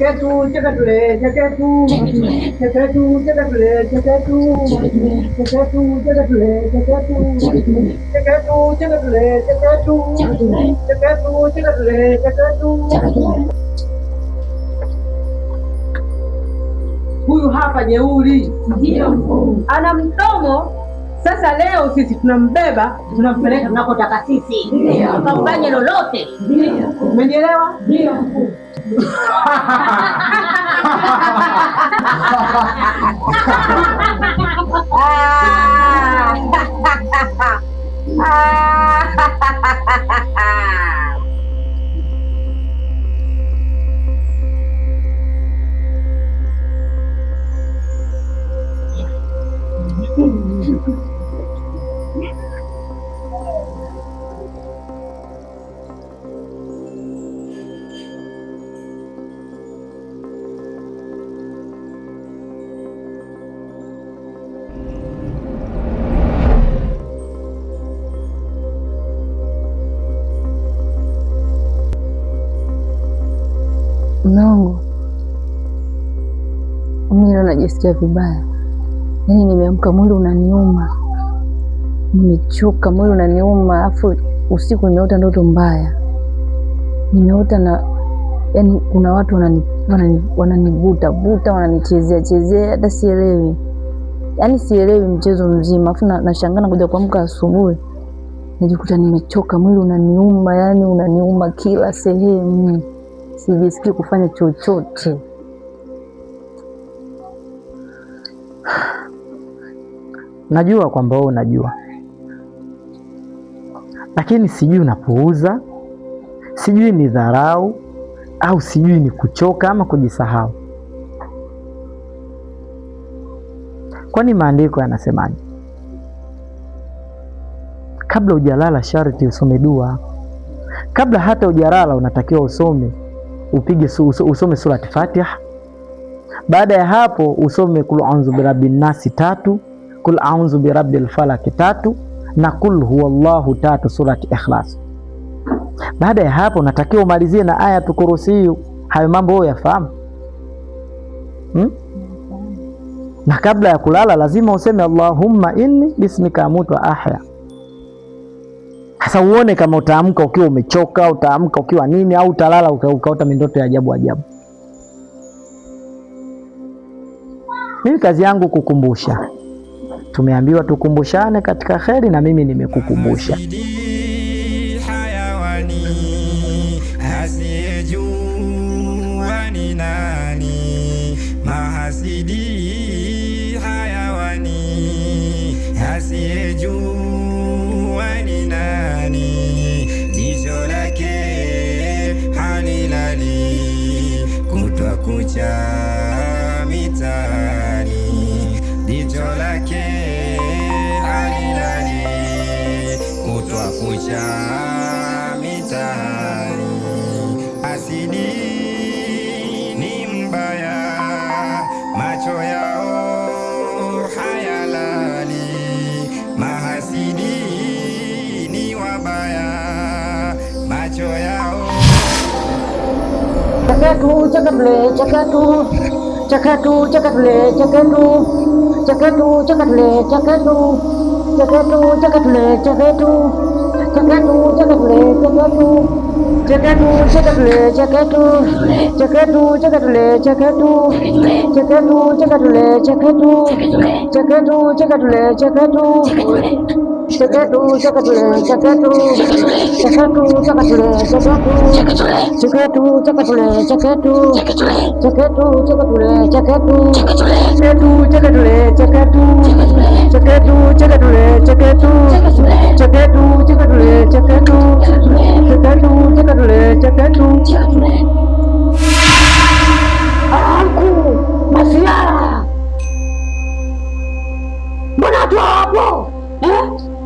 Cheketu, cheketule, cheketu. Cheketu, cheketule, cheketu. Cheketu, cheketule, cheketu. Cheketu, cheketule, cheketu. Cheketu, cheketule, cheketu. Huyu hapa jeuri. Ana mdomo. Sasa leo sisi tunambeba, tunampeleka tunakotaka sisi. Tukafanye lolote. Umenielewa? Ndio. Mungu, mimi leo najisikia vibaya. Yaani nimeamka mwili unaniuma. Nimechoka, mwili unaniuma. Afu usiku nimeota ndoto mbaya. Nimeota na yaani kuna watu wananivuta, wananichezea, hata sielewi. Yaani sielewi mchezo mzima. Afu nashangaa kuja kuamka asubuhi. Najikuta nimechoka, mwili unaniuma, yaani unaniuma kila sehemu. Sijisikii kufanya chochote. Najua kwamba wewe unajua, lakini sijui unapuuza, sijui ni dharau au sijui ni kuchoka ama kujisahau. Kwani maandiko yanasemaje? Kabla hujalala sharti usome dua. Kabla hata hujalala unatakiwa usome surati Fatiha. Baada ya hapo usome kul a'udhu birabbin nasi 3, kul a'udhu birabbil falaq 3 na kul huwallahu 3 surati Ikhlas. Baada ya hapo unatakiwa umalizie na ayatul kursi. Hayo mambo wewe yafahamu? Na kabla ya kulala lazima useme Allahumma inni bismika amutu wa ahya. Sasa uone kama utaamka ukiwa umechoka, utaamka ukiwa nini, au utalala ukaota mindoto ya ajabu. Mimi kazi yangu kukumbusha. Tumeambiwa tukumbushane katika kheri, na mimi nimekukumbusha. Kucha mitani, jicho lake halilali, kutwa kucha mitani, asidi ni mbaya, macho yao hayalali, mahasidi ni wabaya, macho yao. Cheketu, cheketule, cheketu. Cheketu, cheketule, cheketu. Cheketu, cheketule, cheketu. Cheketu, cheketule, cheketu. Cheketu, cheketule, cheketu. Cheketu, cheketule, cheketu. Cheketu, cheketule, cheketu. Cheketu, cheketule, cheketu. Cheketu, cheketule, cheketu. Cheketu, cheketule, cheketu. Cheketu, cheketule, cheketu. Cheketu, cheketule, cheketu. Cheketu, cheketule, cheketu. Cheketu, cheketule, cheketu. Cheketu, cheketule, cheketu. Cheketu, cheketule, cheketu. Cheketu, cheketule, cheketu. Anku, masiara. Mbona tu hapo?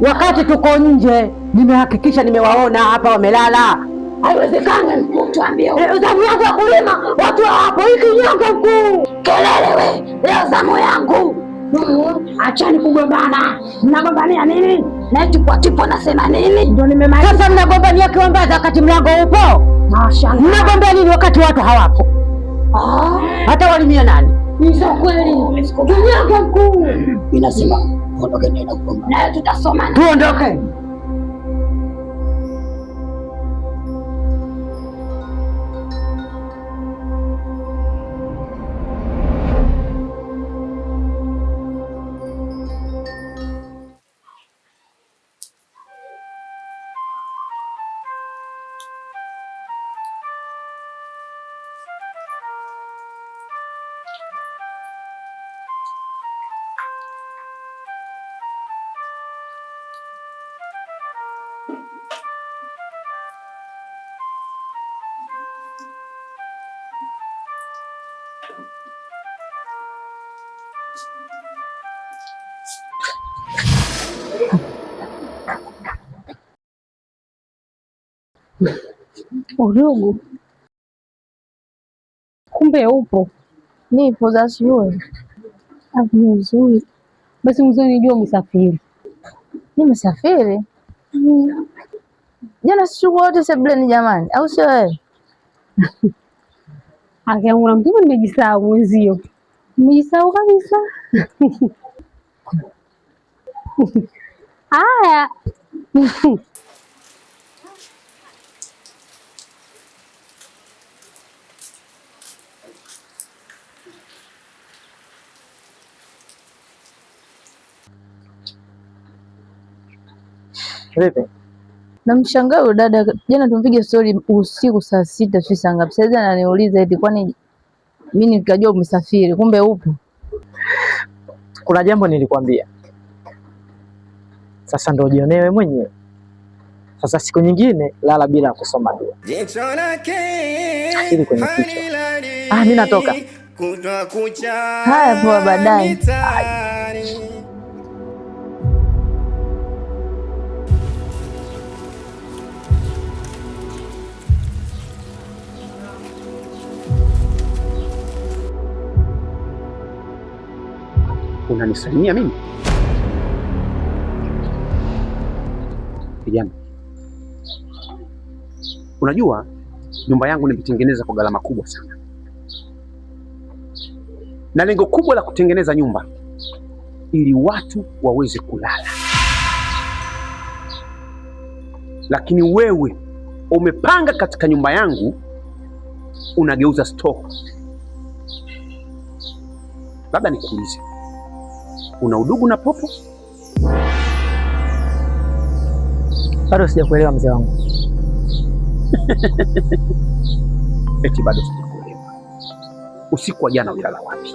Wakati tuko nje, nimehakikisha nimewaona hapa wamelala. Haiwezekani mkuu, tuambie. Zamu yangu ya kulima, watu hapo hiki nyonge mkuu. Kelele we, leo zamu yangu. Achani kugombana. Mnagombania nini? Na tipo nasema nini? Ndio nimemaliza. Sasa mnagombania kiwambaza wakati mlango upo? Mashaallah. Mnagombania nini wakati watu hawapo? Hata walimia nani? Ni kweli. Kinyaga mkuu. Inasema ondoke tena huko. Na tutasoma. Tuondoke. Udugu, kumbe upo? Nipo za shule. Vizuri basi, mzuri nijua umesafiri. Nimesafiri jana, sikuwa wote sebuleni jamani, au sio wewe? Akiamuna mzima, nimejisahau mwenzio, nimejisahau kabisa. Haya. Vipi? Namshangaa yule dada, jana tumpiga story usiku saa 6 sio saa ngapi. Sasa ananiuliza eti kwani mimi nikajua umesafiri, kumbe upo. Kuna jambo nilikwambia, sasa ndio jionewe mwenyewe. Sasa siku nyingine lala bila kusoma dua. Ili kwenye kichwa. Mimi natoka. Haya, poa, baadaye. Unanisalimia mimi? Kijana, unajua nyumba yangu nimetengeneza kwa gharama kubwa sana, na lengo kubwa la kutengeneza nyumba ili watu waweze kulala, lakini wewe umepanga katika nyumba yangu unageuza store. Labda nikuulize, una udugu na Popo? Bado sijakuelewa mzee wangu. Eti bado sijakuelewa. Usiku wa jana ulilala wapi?